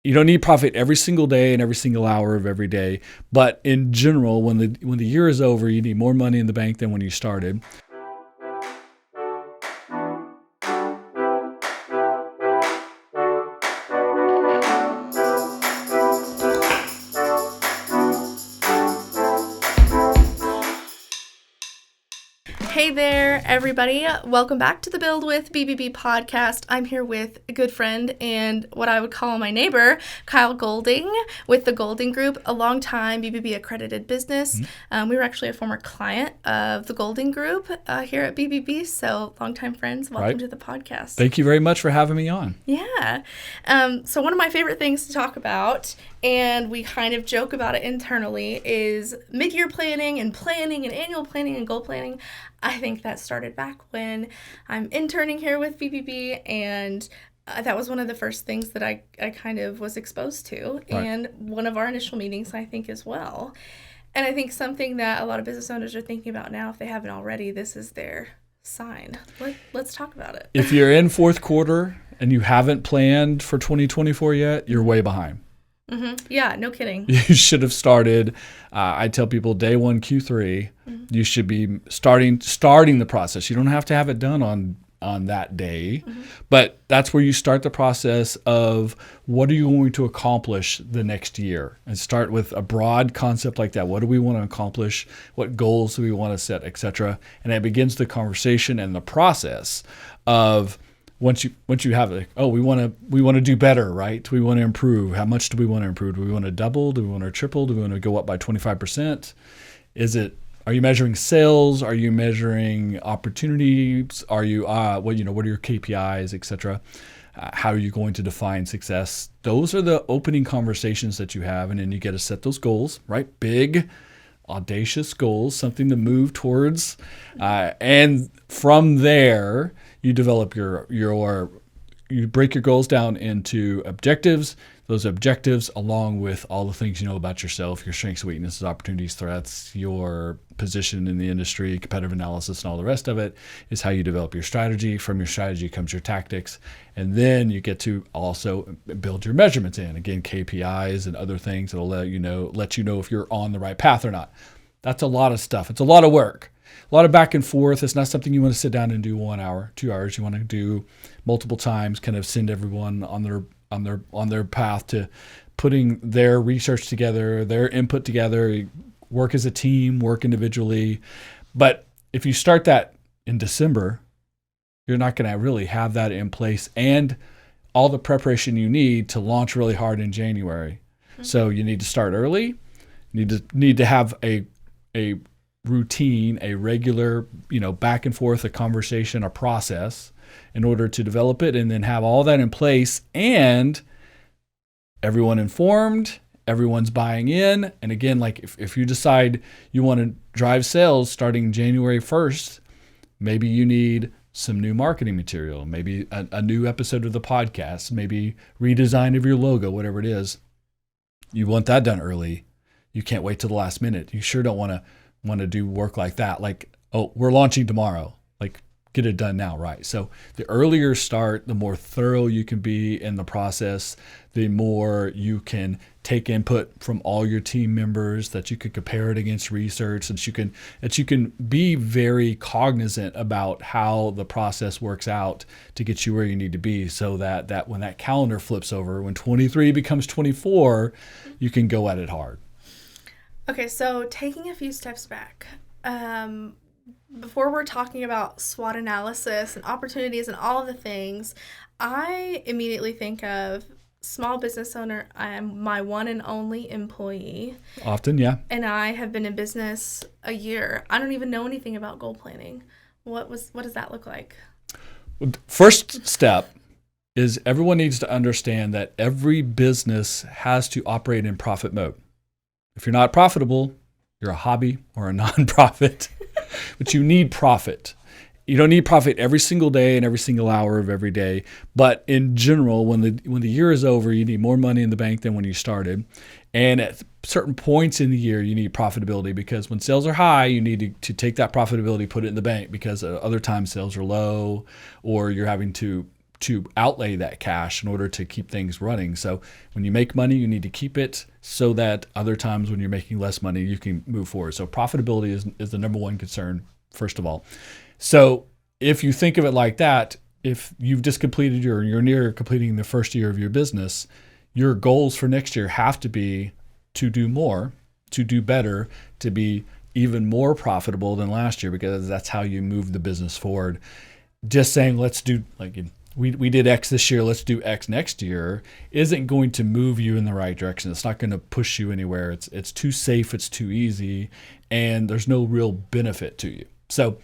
You don't need profit every single day and every single hour of every day. But in general, when the year is over, you need more money in the bank than when you started. Hey there, everybody. Welcome back to the Build with BBB podcast. I'm here with a good friend and what I would call my neighbor, Kyle Golding, with the Golding Group, a long-time BBB Accredited Business. We were actually a former client of the Golding Group here at BBB, so longtime friends. Welcome to the podcast. Thank you very much for having me on. Yeah. So one of my favorite things to talk about, and we kind of joke about it internally, is mid-year planning and annual planning and goal planning. I think that started back when I'm interning here with BBB, and that was one of the first things that I kind of was exposed to, and one of our initial meetings, I think, as well. And I think something that a lot of business owners are thinking about now, if they haven't already, this is their sign. Let's talk about it. If you're in fourth quarter and you haven't planned for 2024 yet, you're way behind. Mm-hmm. Yeah, no kidding. You should have started. I tell people day one, Q3, you should be starting the process. You don't have to have it done on that day, but that's where you start the process of what are you going to accomplish the next year, and start with a broad concept like that. What do we want to accomplish? What goals do we want to set, etc. And it begins the conversation and the process of once you have it, we want to do better, right? We want to improve. How much do we want to improve? Do we want to double? Do we want to triple? Do we want to go up by 25%? Are you measuring sales? Are you measuring opportunities? Are you what are your KPIs, etc.? How are you going to define success? Those are the opening conversations that you have, and then you get to set those goals, right? Big, audacious goals, something to move towards, and from there you develop you break your goals down into objectives. Those objectives, along with all the things you know about yourself, your strengths, weaknesses, opportunities, threats, your position in the industry, competitive analysis, and all the rest of it, is how you develop your strategy. From your strategy comes your tactics. And then you get to also build your measurements in. Again, KPIs and other things that'll let you know if you're on the right path or not. That's a lot of stuff. It's a lot of work. A lot of back and forth. It's not something you want to sit down and do 1 hour, 2 hours. You want to do multiple times, kind of send everyone on their path to putting their research together, their input together, work as a team, work individually. But if you start that in December, you're not going to really have that in place and all the preparation you need to launch really hard in January. Mm-hmm. So you need to start early. You need to have a routine, a regular, back and forth, a conversation, a process in order to develop it, and then have all that in place and everyone informed, everyone's buying in. And again, like if you decide you want to drive sales starting January 1st, maybe you need some new marketing material, maybe a new episode of the podcast, maybe redesign of your logo, whatever it is. You want that done early. You can't wait till the last minute. You sure don't want to do work like that. Like, we're launching tomorrow. Like, get it done now, right? So the earlier start, the more thorough you can be in the process, the more you can take input from all your team members, that you could compare it against research, that you can be very cognizant about how the process works out to get you where you need to be, so that when that calendar flips over, when 23 becomes 24, you can go at it hard. Okay, so taking a few steps back, before we're talking about SWOT analysis and opportunities and all of the things, I immediately think of small business owner. I am my one and only employee. Often, yeah. And I have been in business a year. I don't even know anything about goal planning. What does that look like? First step is everyone needs to understand that every business has to operate in profit mode. If you're not profitable, you're a hobby or a nonprofit, but you need profit. You don't need profit every single day and every single hour of every day. But in general, when the year is over, you need more money in the bank than when you started. And at certain points in the year, you need profitability, because when sales are high, you need to take that profitability, put it in the bank, because other times sales are low, or you're having to outlay that cash in order to keep things running. So when you make money, you need to keep it so that other times when you're making less money, you can move forward. So profitability is the number one concern, first of all. So if you think of it like that, if you've just completed you're near completing the first year of your business, your goals for next year have to be to do more, to do better, to be even more profitable than last year, because that's how you move the business forward. Just saying, let's do, like, we did X this year, let's do X next year, isn't going to move you in the right direction. It's not going to push you anywhere. It's too safe, it's too easy, and there's no real benefit to you. So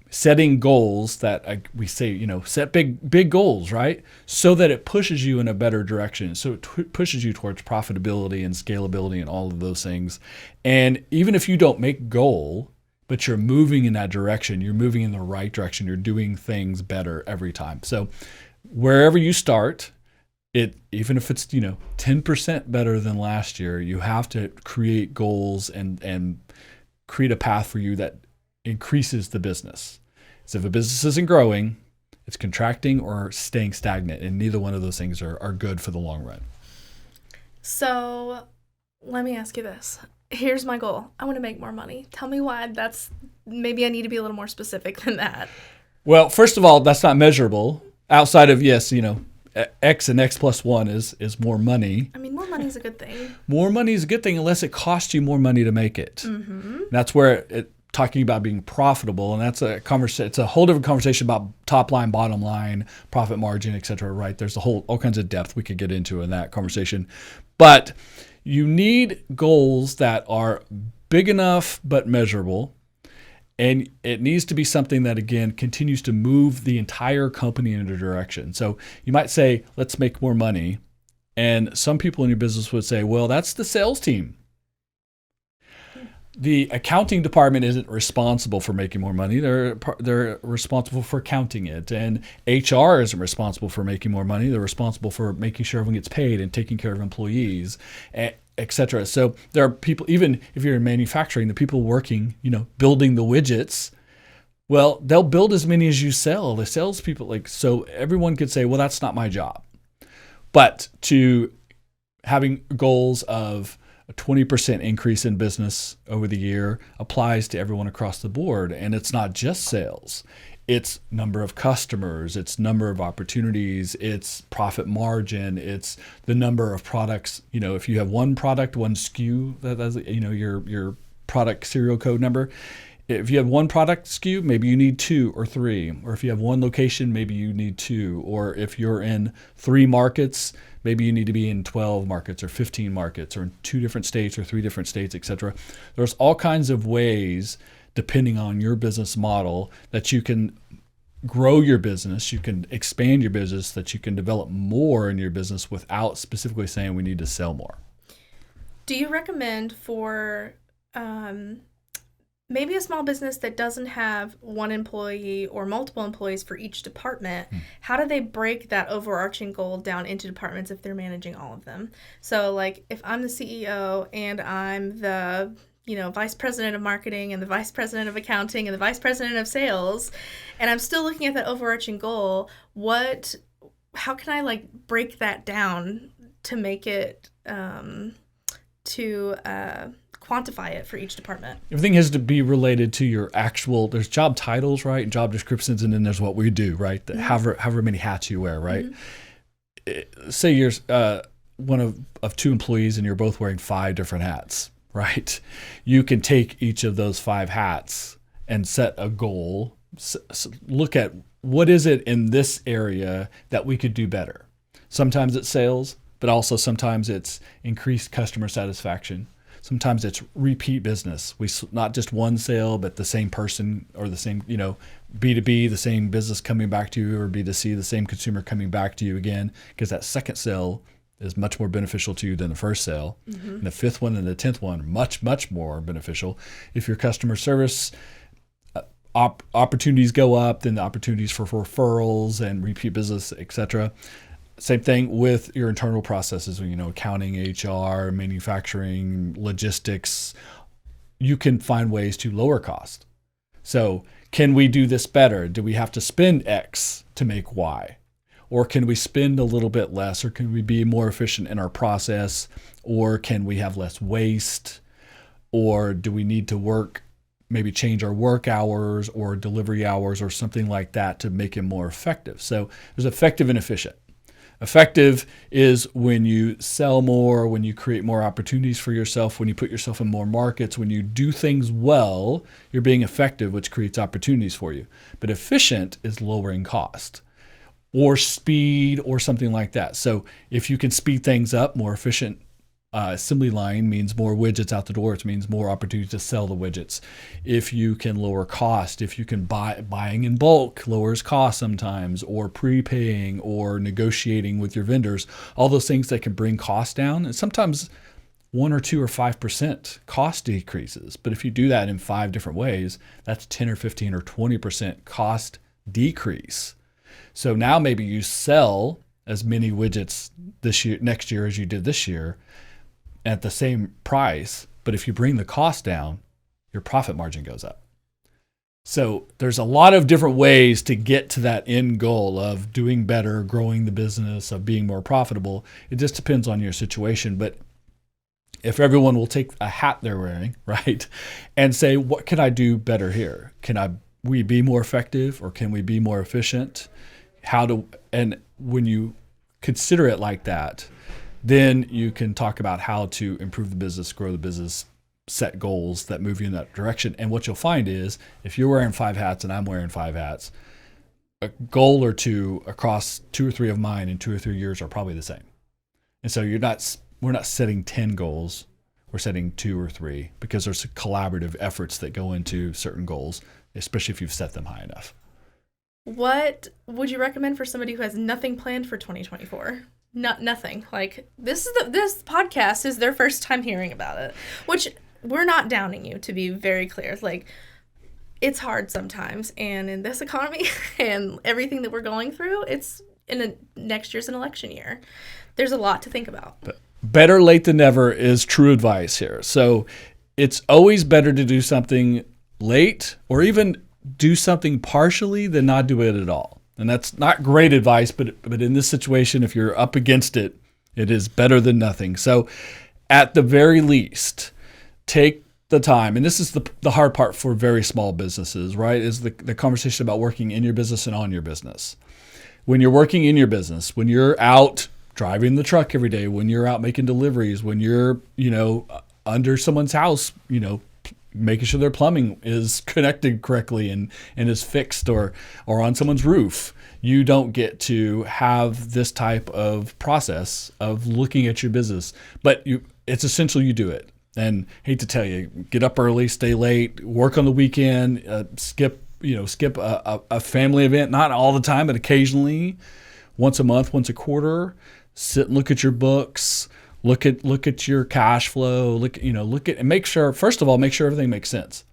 setting goals that we say, set big goals, right? So that it pushes you in a better direction. So it pushes you towards profitability and scalability and all of those things. And even if you don't make goal, but you're moving in that direction, you're moving in the right direction, you're doing things better every time. So wherever you start, even if it's 10% better than last year, you have to create goals and create a path for you that increases the business. So if a business isn't growing, it's contracting or staying stagnant, and neither one of those things are good for the long run. So let me ask you this. Here's my goal. I want to make more money. Tell me why maybe I need to be a little more specific than that. Well, first of all, that's not measurable. Outside of, yes, X and X plus 1 is more money. I mean, more money is a good thing. More money is a good thing unless it costs you more money to make it. Mm-hmm. That's where talking about being profitable, and that's it's a whole different conversation about top line, bottom line, profit margin, et cetera, right? There's all kinds of depth we could get into in that conversation. But you need goals that are big enough but measurable. And it needs to be something that, again, continues to move the entire company in a direction. So you might say, let's make more money. And some people in your business would say, well, that's the sales team. The accounting department isn't responsible for making more money. They're responsible for counting it. And HR isn't responsible for making more money. They're responsible for making sure everyone gets paid and taking care of employees, et cetera. So there are people, even if you're in manufacturing, the people working, building the widgets, well, they'll build as many as you sell. The salespeople, so everyone could say, well, that's not my job. But to having goals of a 20% increase in business over the year applies to everyone across the board. And it's not just sales. It's number of customers, it's number of opportunities, it's profit margin, it's the number of products. If you have one product, one SKU, that's your product serial code number. If you have one product SKU, maybe you need 2 or 3. Or if you have one location, maybe you need 2. Or if you're in 3 markets, maybe you need to be in 12 markets or 15 markets or in 2 different states or 3 different states, et cetera. There's all kinds of ways, depending on your business model, that you can grow your business, you can expand your business, that you can develop more in your business without specifically saying we need to sell more. Do you recommend for maybe a small business that doesn't have one employee or multiple employees for each department, how do they break that overarching goal down into departments if they're managing all of them? So if I'm the CEO and I'm the vice president of marketing and the vice president of accounting and the vice president of sales, and I'm still looking at that overarching goal, how can I break that down to make it quantify it for each department? Everything has to be related to your actual, there's job titles, right? And job descriptions, and then there's what we do, right? Mm-hmm. However many hats you wear, right? Mm-hmm. Say you're one of 2 employees and you're both wearing 5 different hats, right? You can take each of those 5 hats and set a goal, look at what is it in this area that we could do better. Sometimes it's sales, but also sometimes it's increased customer satisfaction. Sometimes it's repeat business. Not just one sale, but the same person or the same, B2B, the same business coming back to you, or B2C, the same consumer coming back to you again, because that second sale is much more beneficial to you than the first sale. Mm-hmm. And the 5th one and the 10th one are much, much more beneficial. If your customer service opportunities go up, then the opportunities for referrals and repeat business, et cetera. Same thing with your internal processes, accounting, HR, manufacturing, logistics. You can find ways to lower cost. So can we do this better? Do we have to spend X to make Y? Or can we spend a little bit less? Or can we be more efficient in our process? Or can we have less waste? Or do we need to maybe change our work hours or delivery hours or something like that to make it more effective? So there's effective and efficient. Effective is when you sell more, when you create more opportunities for yourself, when you put yourself in more markets, when you do things well, you're being effective, which creates opportunities for you. But efficient is lowering cost or speed or something like that. So if you can speed things up, more efficient assembly line means more widgets out the door. It means more opportunity to sell the widgets. If you can lower cost, if you can buying in bulk lowers cost sometimes, or prepaying or negotiating with your vendors, all those things that can bring costs down. And sometimes 1 or 2 or 5% cost decreases. But if you do that in 5 different ways, that's 10 or 15 or 20% cost decrease. So now maybe you sell as many widgets next year as you did this year at the same price, but if you bring the cost down, your profit margin goes up. So there's a lot of different ways to get to that end goal of doing better, growing the business, of being more profitable. It just depends on your situation. But if everyone will take a hat they're wearing, right, and say, what can I do better here? Can we be more effective, or can we be more efficient? And when you consider it like that, then you can talk about how to improve the business, grow the business, set goals that move you in that direction. And what you'll find is, if you're wearing 5 hats and I'm wearing 5 hats, a goal or 2 across 2 or 3 of mine in 2 or 3 years are probably the same. And so we're not setting 10 goals, we're setting 2 or 3, because there's collaborative efforts that go into certain goals, especially if you've set them high enough. What would you recommend for somebody who has nothing planned for 2024? Nothing. Like, this podcast is their first time hearing about it, which we're not downing you, to be very clear. Like, it's hard sometimes, and in this economy and everything that we're going through, next year's an election year. There's a lot to think about. But better late than never is true advice here. So it's always better to do something late, or even do something partially, than not do it at all. And that's not great advice, but in this situation, if you're up against it, it is better than nothing. So at the very least, take the time. And this is the hard part for very small businesses, right? Is the conversation about working in your business and on your business. When you're working in your business, when you're out driving the truck every day, when you're out making deliveries, when you're, under someone's house, making sure their plumbing is connected correctly and is fixed, or on someone's roof, you don't get to have this type of process of looking at your business. But it's essential you do it. And hate to tell you, get up early, stay late, work on the weekend, skip a family event, not all the time, but occasionally, once a month, once a quarter, sit and look at your books. Look at your cash flow. And make sure, first of all, make sure everything makes sense.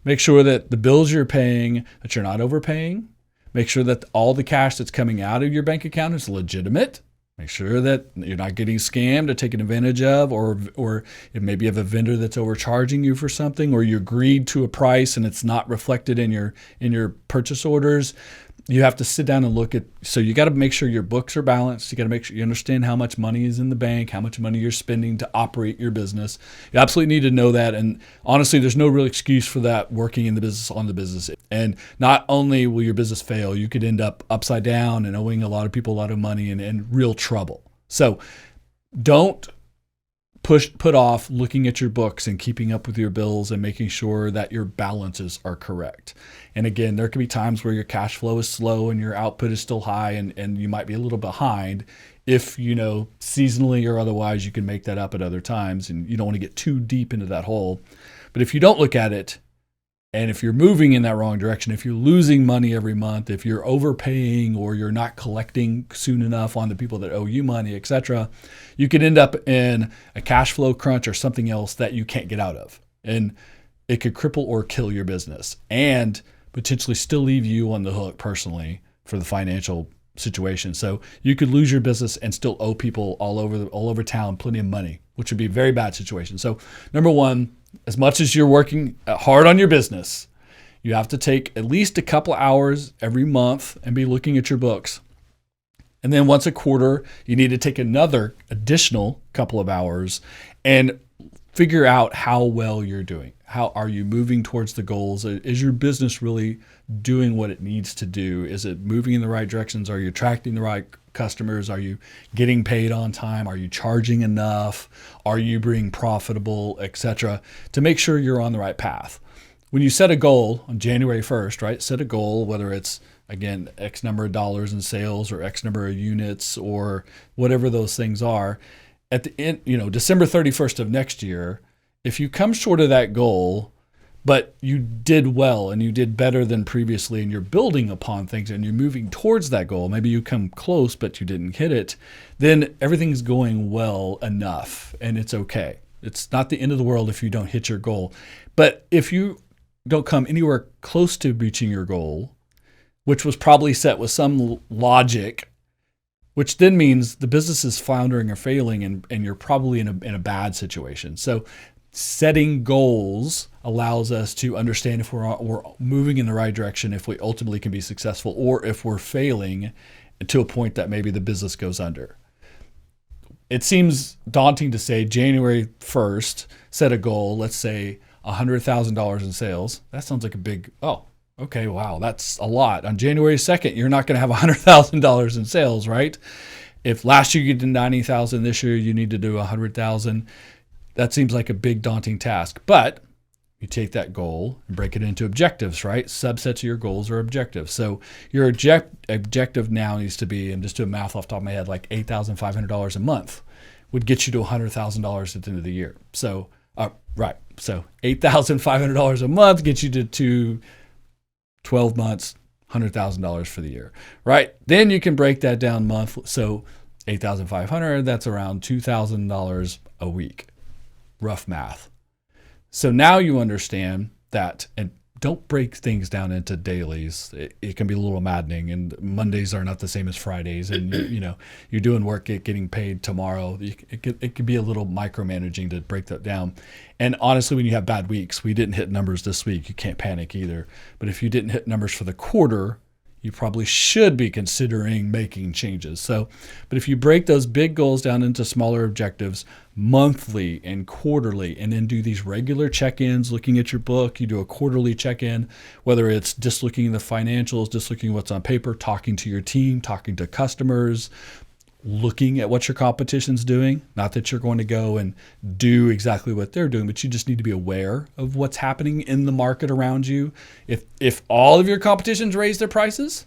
Make sure that the bills you're paying, that you're not overpaying. Make sure that all the cash that's coming out of your bank account is legitimate. Make sure that you're not getting scammed or taken advantage of, or if maybe you have a vendor that's overcharging you for something, or you agreed to a price and it's not reflected in your purchase orders. You have to sit down and look at, so you got to make sure your books are balanced. You got to make sure you understand how much money is in the bank, how much money you're spending to operate your business. You absolutely need to know that. And honestly, there's no real excuse for that working in the business, on the business. And not only will your business fail, you could end up upside down and owing a lot of people a lot of money and real trouble. So don't put off looking at your books and keeping up with your bills and making sure that your balances are correct. And again, there can be times where your cash flow is slow and your output is still high, and you might be a little behind. If, seasonally or otherwise, you can make that up at other times, and you don't want to get too deep into that hole. But if you don't look at it, and if you're moving in that wrong direction, if you're losing money every month, if you're overpaying, or you're not collecting soon enough on the people that owe you money, etc., you could end up in a cash flow crunch or something else that you can't get out of. And it could cripple or kill your business, and potentially still leave you on the hook personally for the financial situation. So you could lose your business and still owe people all over town plenty of money, which would be a very bad situation. So number one, as much as you're working hard on your business, You have to take at least a couple hours every month and be looking at your books. And then once a quarter, you need to take another additional couple of hours and figure out how well you're doing. How are you moving towards the goals? Is your business really doing what it needs to do? Is it moving in the right directions? Are you attracting the right customers? Are you getting paid on time? Are you charging enough? Are you being profitable, etc., to make sure you're on the right path? When you set a goal on January 1st, right? Set a goal, whether it's, again, X number of dollars in sales or X number of units or whatever those things are. At the end, December 31st of next year, if you come short of that goal, but you did well and you did better than previously and you're building upon things and you're moving towards that goal, maybe you come close but you didn't hit it, then everything's going well enough and it's okay. It's not the end of the world if you don't hit your goal. But if you don't come anywhere close to reaching your goal, which was probably set with some logic, which then means the business is floundering or failing and you're probably in a bad situation. So setting goals allows us to understand if we're moving in the right direction, if we ultimately can be successful, or if we're failing to a point that maybe the business goes under. It seems daunting to say January 1st, set a goal, let's say $100,000 in sales. That sounds like a big, okay, wow, that's a lot. On January 2nd, you're not going to have $100,000 in sales, right? If last year you did 90,000, this year you need to do 100,000. That seems like a big daunting task. But you take that goal and break it into objectives, right? Subsets of your goals are objectives. So your objective now needs to be, and just do math off the top of my head, like $8,500 a month would get you to $100,000 at the end of the year. So, right. So $8,500 a month gets you to 12 months, $100,000 for the year, right? Then you can break that down monthly. So 8,500, that's around $2,000 a week, rough math. So now you understand that, and don't break things down into dailies. It can be a little maddening, and Mondays are not the same as Fridays, and you're doing work getting paid tomorrow. It could be a little micromanaging to break that down. And honestly, when you have bad weeks, we didn't hit numbers this week, you can't panic either. But if you didn't hit numbers for the quarter, you probably should be considering making changes. But if you break those big goals down into smaller objectives monthly and quarterly, and then do these regular check-ins, looking at your book, you do a quarterly check-in, whether it's just looking at the financials, just looking at what's on paper, talking to your team, talking to customers, looking at what your competition's doing. Not that you're going to go and do exactly what they're doing, but you just need to be aware of what's happening in the market around you. If all of your competitions raise their prices,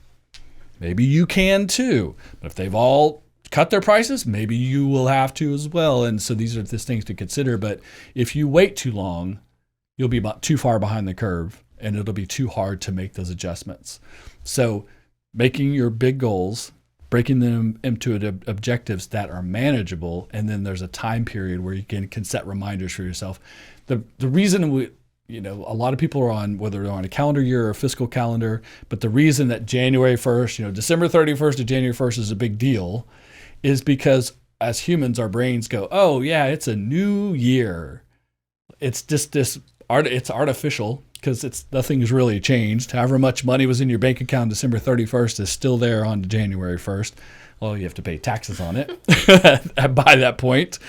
maybe you can too. But if they've all cut their prices, maybe you will have to as well. And so these are just things to consider. But if you wait too long, you'll be about too far behind the curve and it'll be too hard to make those adjustments. So making your big goals, breaking them into objectives that are manageable, and then there's a time period where you can set reminders for yourself. The reason a lot of people are on, whether they're on a calendar year or a fiscal calendar, but the reason that January 1st, December 31st to January 1st is a big deal is because as humans, our brains go, oh yeah, it's a new year. It's just it's artificial because nothing's really changed. However much money was in your bank account December 31st is still there on January 1st. Well, you have to pay taxes on it by that point.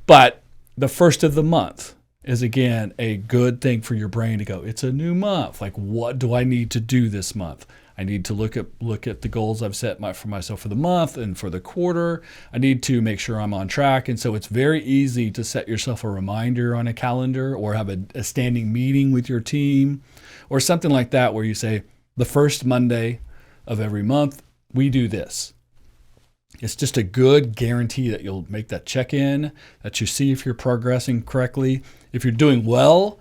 But the first of the month is, again, a good thing for your brain to go, it's a new month. Like, what do I need to do this month? I need to look at the goals I've set for myself for the month and for the quarter. I need to make sure I'm on track. And so it's very easy to set yourself a reminder on a calendar or have a standing meeting with your team or something like that where you say, the first Monday of every month, we do this. It's just a good guarantee that you'll make that check-in, that you see if you're progressing correctly. If you're doing well,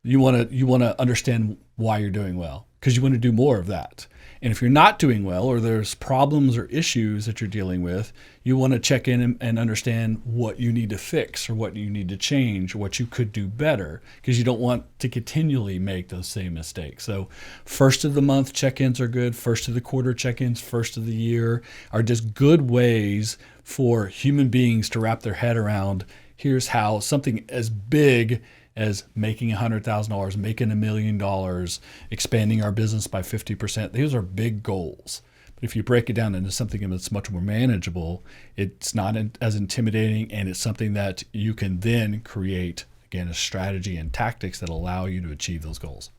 you want to understand why you're doing well, because you want to do more of that. And if you're not doing well, or there's problems or issues that you're dealing with, you want to check in and understand what you need to fix or what you need to change or what you could do better, because you don't want to continually make those same mistakes. So first of the month check-ins are good. First of the quarter check-ins, first of the year are just good ways for human beings to wrap their head around. Here's how something as big as making $100,000, making $1 million, expanding our business by 50%. These are big goals. But if you break it down into something that's much more manageable, it's not as intimidating, and it's something that you can then create, again, a strategy and tactics that allow you to achieve those goals.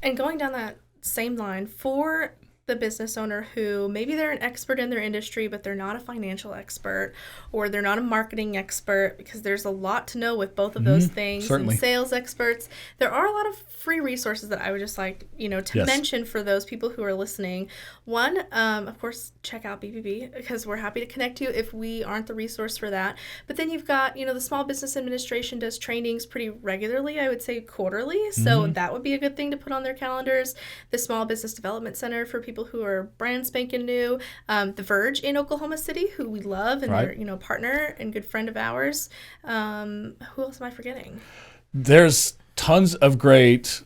And going down that same line, for the business owner who maybe they're an expert in their industry, but they're not a financial expert, or they're not a marketing expert, because there's a lot to know with both of those things. Certainly. And sales experts, there are a lot of free resources that I would just like, to mention for those people who are listening. One, of course, check out BBB, because we're happy to connect you if we aren't the resource for that. But then you've got, the Small Business Administration does trainings pretty regularly, I would say quarterly. So that would be a good thing to put on their calendars. The Small Business Development Center for people who are brand spanking new. The Verge in Oklahoma City, who we love, and they're, partner and good friend of ours. Who else am I forgetting? There's tons of great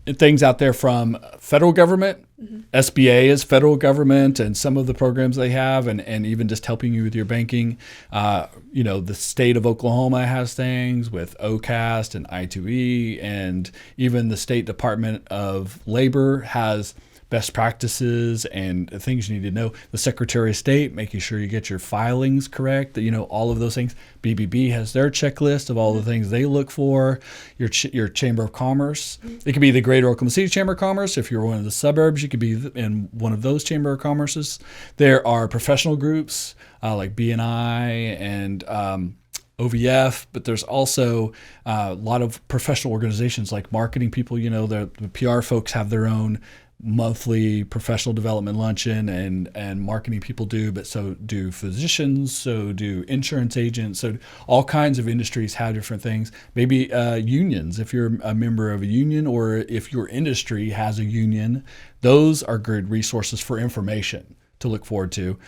things out there from federal government. SBA is federal government, and some of the programs they have, and even just helping you with your banking. The state of Oklahoma has things with OCAST and I2E, and even the State Department of Labor has best practices and things you need to know. The Secretary of State, making sure you get your filings correct, all of those things. BBB has their checklist of all the things they look for. Your Chamber of Commerce. It could be the Greater Oklahoma City Chamber of Commerce. If you're one of the suburbs, you could be in one of those Chamber of Commerces. There are professional groups like BNI and OVF, but there's also a lot of professional organizations like marketing people. The PR folks have their own monthly professional development luncheon, and marketing people do, but so do physicians, so do insurance agents, so all kinds of industries have different things. Maybe unions, if you're a member of a union, or if your industry has a union, those are good resources for information to look forward to.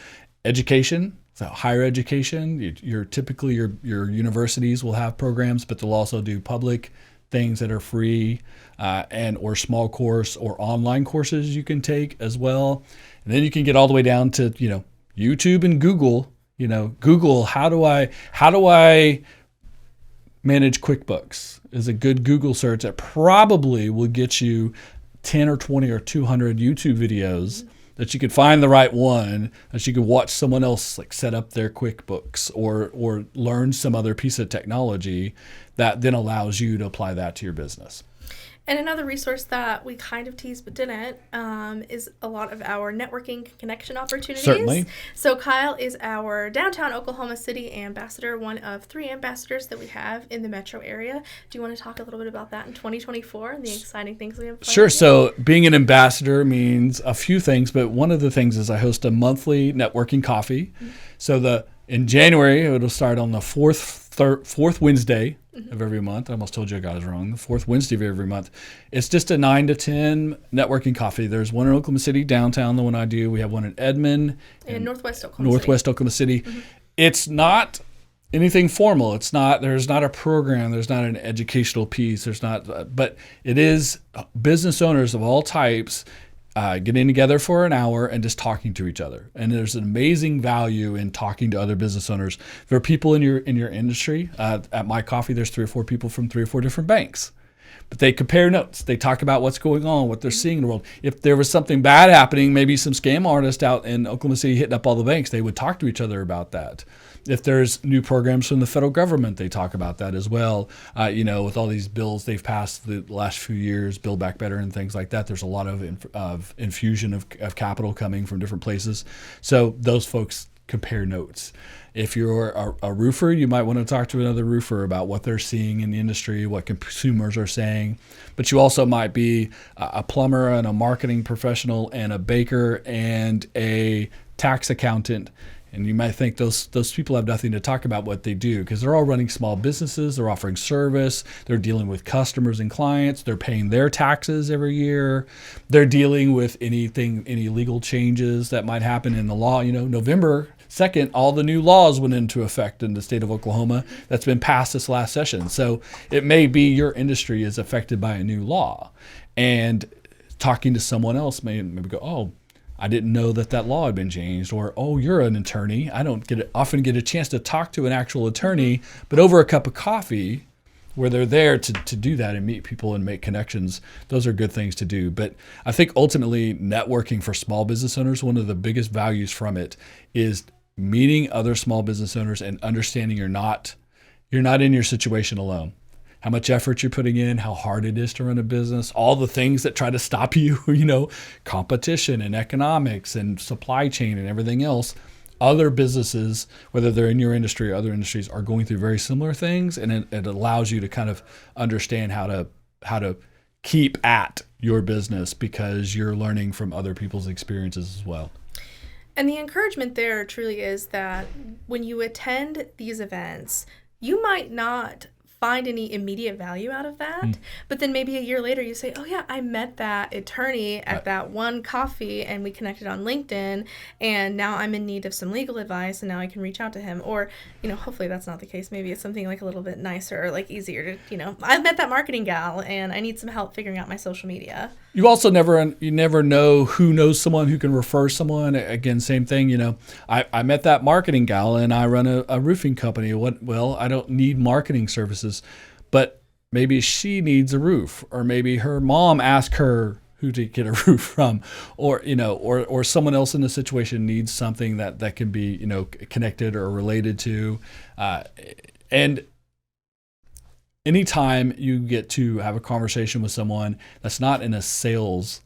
Education. So higher education, typically your universities will have programs, but they'll also do public things that are free, and or small course or online courses you can take as well. And then you can get all the way down to YouTube and Google. Google, how do I manage QuickBooks is a good Google search that probably will get you 10 or 20 or 200 YouTube videos that you could find the right one, that you could watch someone else like set up their QuickBooks or learn some other piece of technology that then allows you to apply that to your business. And another resource that we kind of teased but didn't is a lot of our networking connection opportunities. Certainly. So Kyle is our downtown Oklahoma City ambassador, one of 3 ambassadors that we have in the metro area. Do you want to talk a little bit about that in 2024 and the exciting things we have planned? Sure. So being an ambassador means a few things, but one of the things is I host a monthly networking coffee. So in January, it'll start on the fourth Wednesday of every month. I almost told you I got it wrong. The fourth Wednesday of every month. It's just a 9 to 10 networking coffee. There's one in Oklahoma City, downtown, the one I do. We have one in Edmond. And Northwest Oklahoma City. It's not anything formal. There's not a program. There's not an educational piece. But it is business owners of all types getting together for an hour and just talking to each other. And there's an amazing value in talking to other business owners. There are people in your industry. At my coffee, there's 3 or 4 people from 3 or 4 different banks. But they compare notes. They talk about what's going on, what they're seeing in the world. If there was something bad happening, maybe some scam artists out in Oklahoma City hitting up all the banks, they would talk to each other about that. If there's new programs from the federal government, they talk about that as well. With all these bills they've passed the last few years, Build Back Better and things like that, there's a lot of infusion of capital coming from different places. So those folks compare notes. If you're a roofer, you might want to talk to another roofer about what they're seeing in the industry, what consumers are saying. But you also might be a plumber and a marketing professional and a baker and a tax accountant. And you might think those people have nothing to talk about what they do, because they're all running small businesses, they're offering service, they're dealing with customers and clients, they're paying their taxes every year, they're dealing with any legal changes that might happen in the law. November 2nd, all the new laws went into effect in the state of Oklahoma that's been passed this last session. So it may be your industry is affected by a new law, and talking to someone else maybe go, oh, I didn't know that law had been changed, or, oh, you're an attorney. I don't often get a chance to talk to an actual attorney, but over a cup of coffee, where they're there to do that and meet people and make connections. Those are good things to do. But I think ultimately networking for small business owners, one of the biggest values from it is meeting other small business owners and understanding you're not in your situation alone. How much effort you're putting in, how hard it is to run a business, all the things that try to stop you, competition and economics and supply chain and everything else. Other businesses, whether they're in your industry or other industries, are going through very similar things, and it allows you to kind of understand how to keep at your business because you're learning from other people's experiences as well. And the encouragement there truly is that when you attend these events, you might not find any immediate value out of that, but then maybe a year later you say, oh yeah, I met that attorney at that one coffee and we connected on LinkedIn, and now I'm in need of some legal advice and now I can reach out to him. Or, hopefully that's not the case. Maybe it's something like a little bit nicer or like easier to, I met that marketing gal and I need some help figuring out my social media. You also never know who knows someone who can refer someone. Again, same thing. I met that marketing gal and I run a roofing company. Well, I don't need marketing services, but maybe she needs a roof, or maybe her mom asked her who to get a roof from, or or someone else in the situation needs something that can be connected or related to, and anytime you get to have a conversation with someone that's not in a sales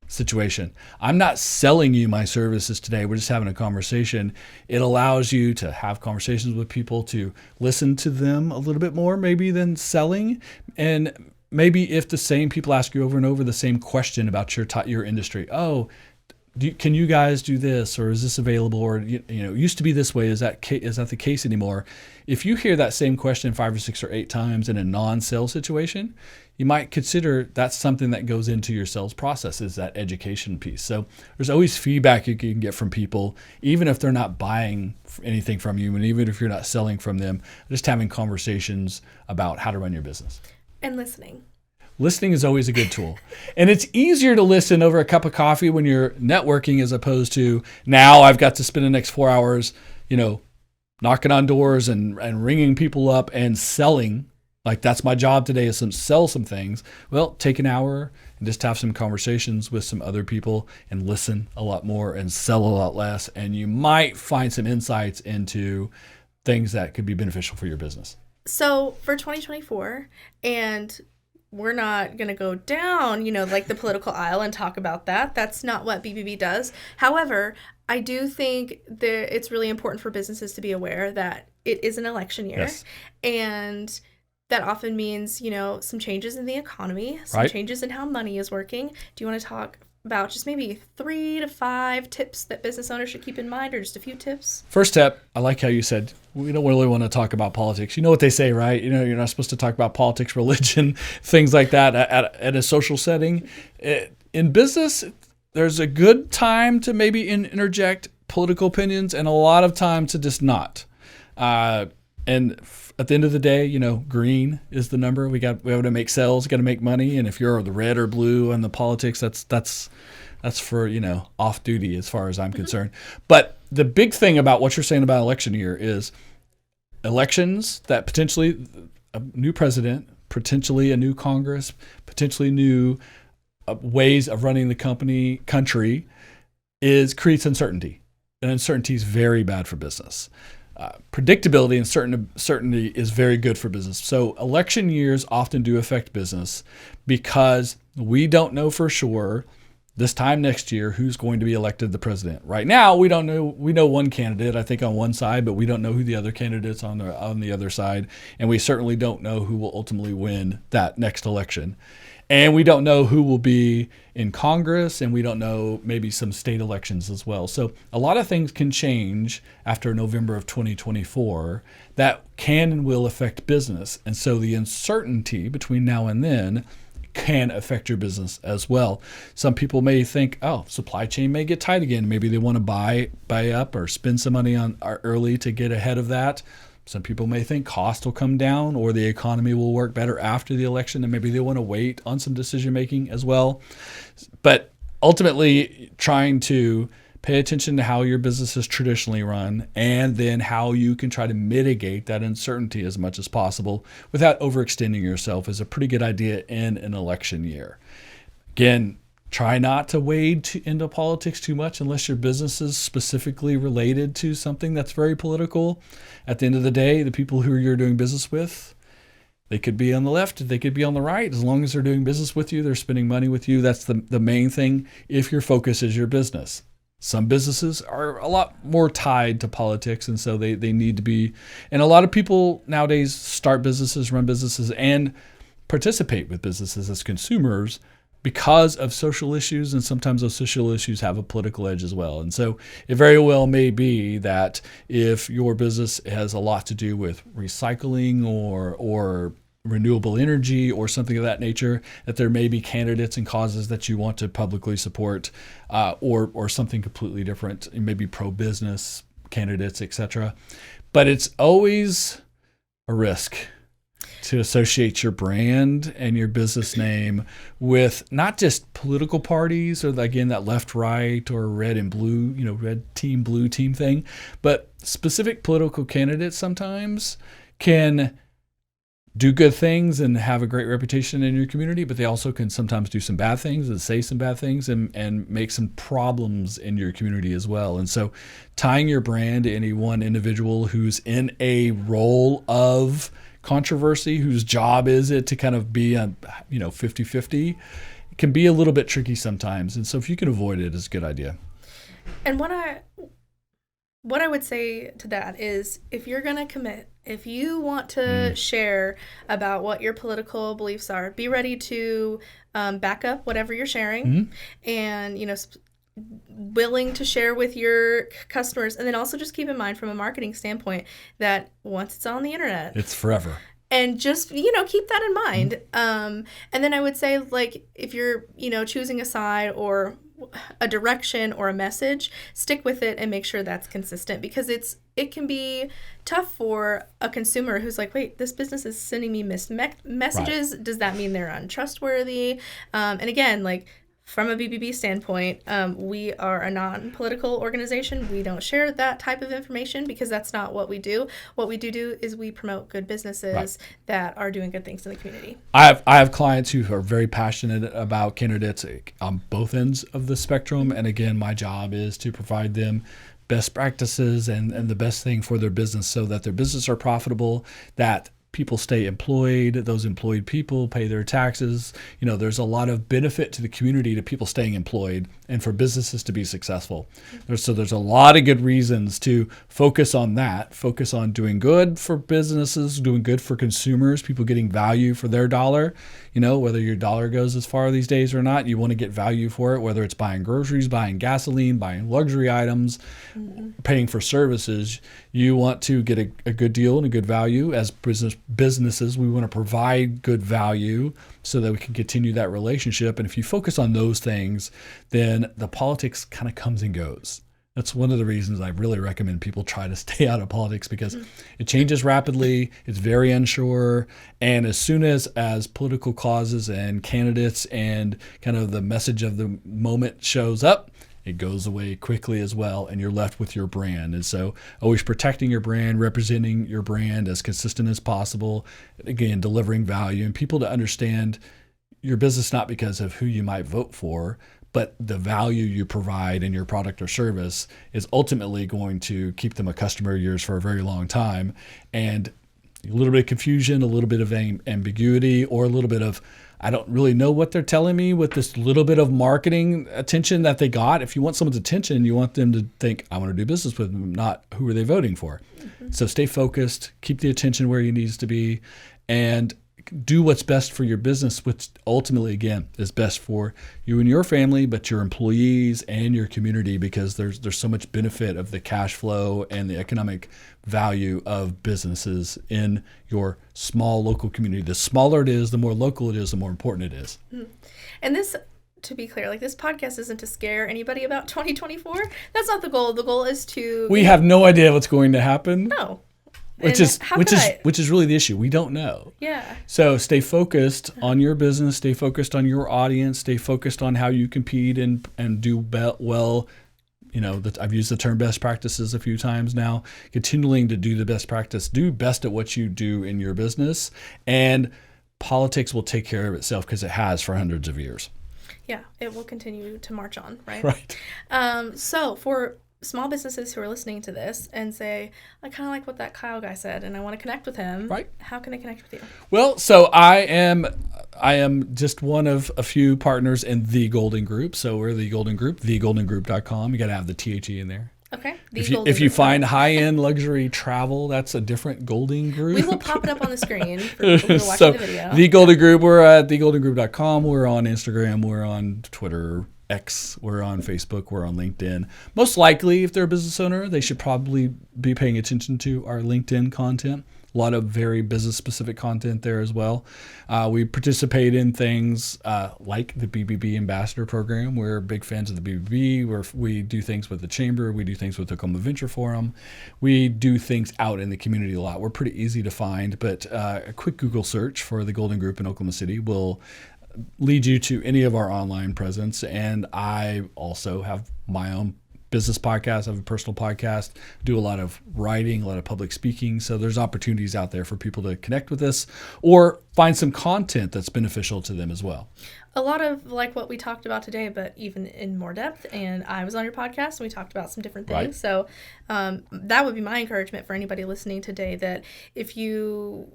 situation, I'm not selling you my services today, we're just having a conversation. It allows you to have conversations with people, to listen to them a little bit more maybe than selling. And maybe if the same people ask you over and over the same question about your industry, can you guys do this, or is this available, or it used to be this way, is that the case anymore? If you hear that same question 5 or 6 or 8 times in a non-sales situation, you might consider that's something that goes into your sales process, is that education piece. So there's always feedback you can get from people, even if they're not buying anything from you, and even if you're not selling from them, just having conversations about how to run your business. And listening. Listening is always a good tool. And it's easier to listen over a cup of coffee when you're networking, as opposed to now I've got to spend the next 4 hours, knocking on doors and ringing people up and selling. Like, that's my job today, is to sell some things. Well, take an hour and just have some conversations with some other people and listen a lot more and sell a lot less. And you might find some insights into things that could be beneficial for your business. So for 2024, and we're not going to go down, like the political aisle and talk about that. That's not what BBB does. However, I do think that it's really important for businesses to be aware that it is an election year. Yes. And that often means, some changes in the economy, some changes in how money is working. Do you want to talk about just maybe 3 to 5 tips that business owners should keep in mind, or just a few tips? First tip, I like how you said, we don't really want to talk about politics. You know what they say, right? You're not supposed to talk about politics, religion, things like that at a social setting. In business, there's a good time to maybe interject political opinions, and a lot of time to just not. And at the end of the day, green is the number. We have to make sales, got to make money. And if you're the red or blue on the politics, that's for, off duty as far as I'm concerned. But the big thing about what you're saying about election year is elections that potentially a new president, potentially a new Congress, potentially new ways of running the country creates uncertainty. And uncertainty is very bad for business. Predictability and certainty is very good for business. So election years often do affect business because we don't know for sure this time next year who's going to be elected the president. Right now, we don't know. We know one candidate, I think, on one side, but we don't know who the other candidates on the other side, and we certainly don't know who will ultimately win that next election. And we don't know who will be in Congress, and we don't know maybe some state elections as well. So a lot of things can change after November of 2024 that can and will affect business. And so the uncertainty between now and then can affect your business as well. Some people may think, supply chain may get tight again. Maybe they want to buy up or spend some money on early to get ahead of that. Some people may think cost will come down or the economy will work better after the election, and maybe they want to wait on some decision making as well. But ultimately, trying to pay attention to how your business is traditionally run, and then how you can try to mitigate that uncertainty as much as possible without overextending yourself is a pretty good idea in an election year. Again, try not to wade into politics too much unless your business is specifically related to something that's very political. At the end of the day, the people who you're doing business with, they could be on the left, they could be on the right. As long as they're doing business with you, they're spending money with you. That's the main thing if your focus is your business. Some businesses are a lot more tied to politics, and so they need to be. And a lot of people nowadays start businesses, run businesses, and participate with businesses as consumers because of social issues, and sometimes those social issues have a political edge as well. And so it very well may be that if your business has a lot to do with recycling or renewable energy or something of that nature, that there may be candidates and causes that you want to publicly support, or something completely different, maybe pro-business candidates, etc. But it's always a risk to associate your brand and your business name with not just political parties or, again, that left, right, or red and blue, red team, blue team thing, but specific political candidates sometimes can do good things and have a great reputation in your community, but they also can sometimes do some bad things and say some bad things and make some problems in your community as well. And so tying your brand to any one individual who's in a role of controversy, whose job is it to kind of be on 50-50, can be a little bit tricky sometimes. And so if you can avoid it, it's a good idea. And what I would say to that is, if you're going to commit, if you want to share about what your political beliefs are, be ready to back up whatever you're sharing, and willing to share with your customers. And then also just keep in mind from a marketing standpoint that once it's on the internet, it's forever. And just, keep that in mind. And then I would say, like, if you're, choosing a side or a direction or a message, stick with it and make sure that's consistent, because it can be tough for a consumer who's like, wait, this business is sending me mixed messages. Right. Does that mean they're untrustworthy? And again, like, from a BBB standpoint, we are a non-political organization. We don't share that type of information because that's not what we do. What we do is we promote good businesses that are doing good things in the community. I have clients who are very passionate about candidates on both ends of the spectrum. And again, my job is to provide them best practices and the best thing for their business so that their business are profitable, that people stay employed, those employed people pay their taxes. There's a lot of benefit to the community to people staying employed and for businesses to be successful. So there's a lot of good reasons to focus on that, focus on doing good for businesses, doing good for consumers, people getting value for their dollar. Whether your dollar goes as far these days or not, you want to get value for it, whether it's buying groceries, buying gasoline, buying luxury items, paying for services. You want to get a good deal and a good value. As businesses, we want to provide good value so that we can continue that relationship. And if you focus on those things, then the politics kind of comes and goes. That's one of the reasons I really recommend people try to stay out of politics, because it changes rapidly, it's very unsure, and as soon as political causes and candidates and kind of the message of the moment shows up, it goes away quickly as well, and you're left with your brand. And so always protecting your brand, representing your brand as consistent as possible, again, delivering value, and people to understand your business not because of who you might vote for, but the value you provide in your product or service is ultimately going to keep them a customer of yours for a very long time. And a little bit of confusion, a little bit of ambiguity, or a little bit of, I don't really know what they're telling me, with this little bit of marketing attention that they got. If you want someone's attention, you want them to think, I want to do business with them, not who are they voting for. So stay focused, keep the attention where it needs to be, and do what's best for your business, which ultimately, again, is best for you and your family, but your employees and your community, because there's so much benefit of the cash flow and the economic value of businesses in your small local community. The smaller it is, the more local it is, the more important it is. And this, to be clear, like, this podcast isn't to scare anybody about 2024. That's not the goal. The goal is to... We have no idea what's going to happen. No. Which is really the issue. We don't know. Yeah. So stay focused on your business, stay focused on your audience, stay focused on how you compete and do well I've used the term best practices a few times now. Continuing to do the best practice, do best at what you do in your business, and politics will take care of itself because it has for hundreds of years. Yeah, it will continue to march on, right? Right. So for small businesses who are listening to this and say, I kind of like what that Kyle guy said and I want to connect with him, right? How can I connect with you? Well, so I am just one of a few partners in The Golden Group. So we're The Golden Group, thegoldengroup.com. You got to have the THE in there. Okay. If you find high-end luxury travel, that's a different Golden Group. We will pop it up on the screen for people who are watching the video. The Golden Group, we're at thegoldengroup.com. We're on Instagram. We're on Twitter, X. We're on Facebook. We're on LinkedIn. Most likely, if they're a business owner, they should probably be paying attention to our LinkedIn content. A lot of very business-specific content there as well. We participate in things like the BBB Ambassador Program. We're big fans of the BBB. We do things with the Chamber. We do things with the Oklahoma Venture Forum. We do things out in the community a lot. We're pretty easy to find, but a quick Google search for the Golden Group in Oklahoma City will lead you to any of our online presence. And I also have my own business podcast. I have a personal podcast, do a lot of writing, a lot of public speaking. So there's opportunities out there for people to connect with us or find some content that's beneficial to them as well. A lot of like what we talked about today, but even in more depth. And I was on your podcast and we talked about some different things. Right. So that would be my encouragement for anybody listening today, that if you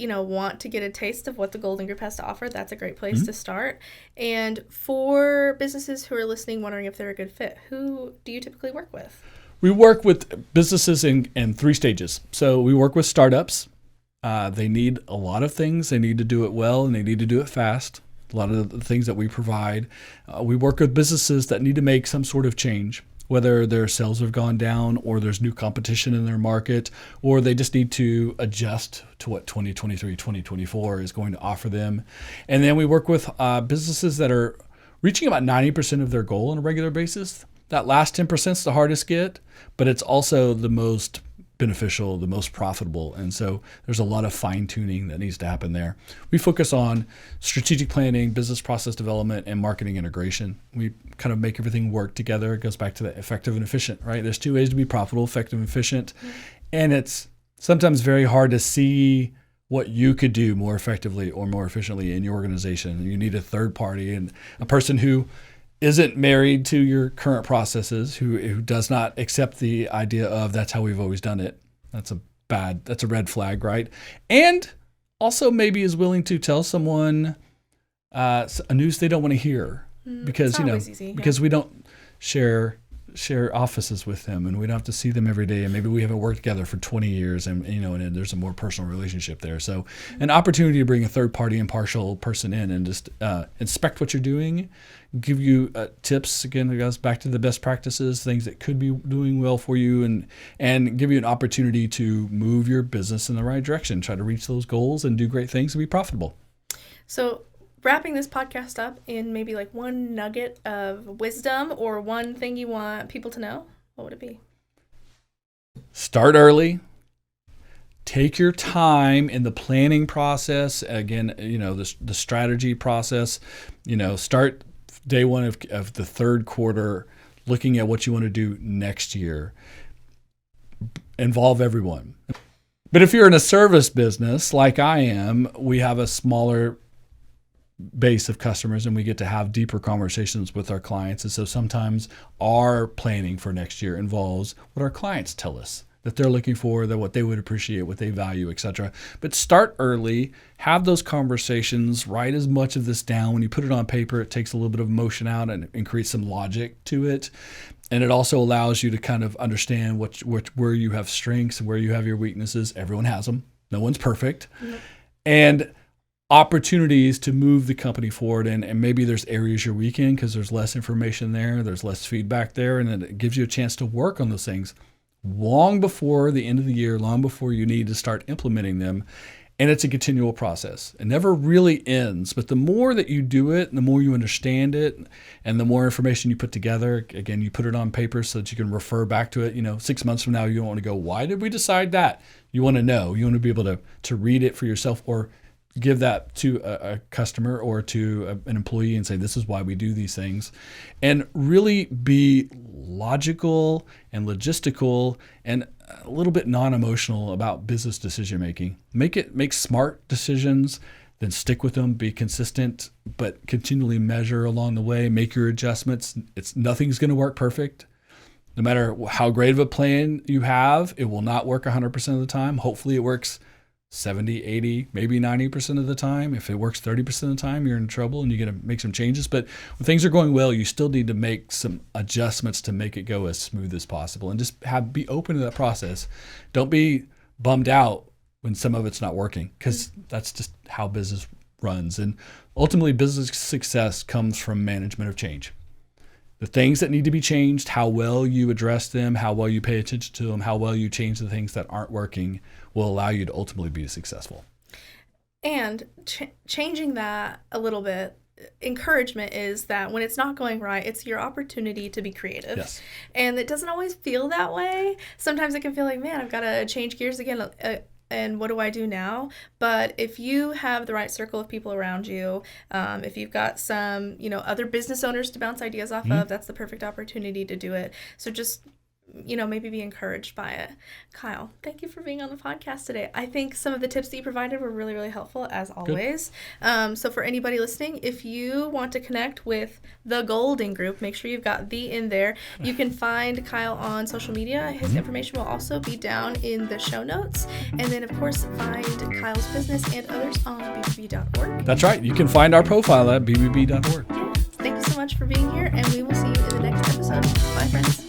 want to get a taste of what the Golden Group has to offer, that's a great place to start. And for businesses who are listening, wondering if they're a good fit, who do you typically work with? We work with businesses in 3 stages. So we work with startups. They need a lot of things. They need to do it well, and they need to do it fast. A lot of the things that we provide. We work with businesses that need to make some sort of change, whether their sales have gone down or there's new competition in their market, or they just need to adjust to what 2023, 2024 is going to offer them. And then we work with businesses that are reaching about 90% of their goal on a regular basis. That last 10% is the hardest get, but it's also the most beneficial, the most profitable. And so there's a lot of fine tuning that needs to happen there. We focus on strategic planning, business process development, and marketing integration. We kind of make everything work together. It goes back to the effective and efficient, right? There's 2 ways to be profitable, effective and efficient. And it's sometimes very hard to see what you could do more effectively or more efficiently in your organization. You need a third party and a person who isn't married to your current processes, who does not accept the idea of that's how we've always done it. That's a red flag, right? And also maybe is willing to tell someone a news they don't want to hear because because we don't share offices with them and we don't have to see them every day, and maybe we haven't worked together for 20 years and and there's a more personal relationship there. So an opportunity to bring a third party impartial person in and just inspect what you're doing, give you tips. Again, it goes back to the best practices, things that could be doing well for you, and give you an opportunity to move your business in the right direction, try to reach those goals and do great things and be profitable. So wrapping this podcast up in maybe like one nugget of wisdom or one thing you want people to know, what would it be? Start early. Take your time in the planning process. Again, the strategy process. Start day one of the third quarter, looking at what you want to do next year. Involve everyone. But if you're in a service business like I am, we have a smaller base of customers and we get to have deeper conversations with our clients. And so sometimes our planning for next year involves what our clients tell us that they're looking for, that what they would appreciate, what they value, etc. But start early, have those conversations, write as much of this down. When you put it on paper, it takes a little bit of emotion out and creates some logic to it. And it also allows you to kind of understand where you have strengths and where you have your weaknesses. Everyone has them. No one's perfect. Mm-hmm. And opportunities to move the company forward. And maybe there's areas you're weak in because there's less information there, there's less feedback there, and then it gives you a chance to work on those things long before the end of the year, long before you need to start implementing them. And it's a continual process. It never really ends, but the more that you do it, the more you understand it, and the more information you put together. Again, you put it on paper so that you can refer back to it. 6 months from now, you don't want to go, why did we decide that? You want to know. You want to be able to read it for yourself or give that to a customer or to an employee and say, this is why we do these things, and really be logical and logistical and a little bit non-emotional about business decision making. Make smart decisions, then stick with them, be consistent, but continually measure along the way, make your adjustments. Nothing's going to work perfect. No matter how great of a plan you have, it will not work 100% of the time. Hopefully it works 70, 80, maybe 90% of the time. If it works 30% of the time, you're in trouble and you got to make some changes. But when things are going well, you still need to make some adjustments to make it go as smooth as possible, and just be open to that process. Don't be bummed out when some of it's not working, because that's just how business runs. And ultimately, business success comes from management of change. The things that need to be changed, how well you address them, how well you pay attention to them, how well you change the things that aren't working will allow you to ultimately be successful. And changing that a little bit, encouragement is that when it's not going right, it's your opportunity to be creative. Yes. And it doesn't always feel that way. Sometimes it can feel like, man, I've got to change gears again. And what do I do now? But if you have the right circle of people around you, if you've got some, other business owners to bounce ideas off of, that's the perfect opportunity to do it. So just, maybe be encouraged by it. Kyle, thank you for being on the podcast today. I think some of the tips that you provided were really, really helpful, as always. So for anybody listening, if you want to connect with the Golden Group, make sure you've got the in there. You can find Kyle on social media. His information will also be down in the show notes. And then, of course, find Kyle's business and others on bbb.org. That's right. You can find our profile at bbb.org. Yeah. Thank you so much for being here, and we will see you in the next episode. Bye, friends.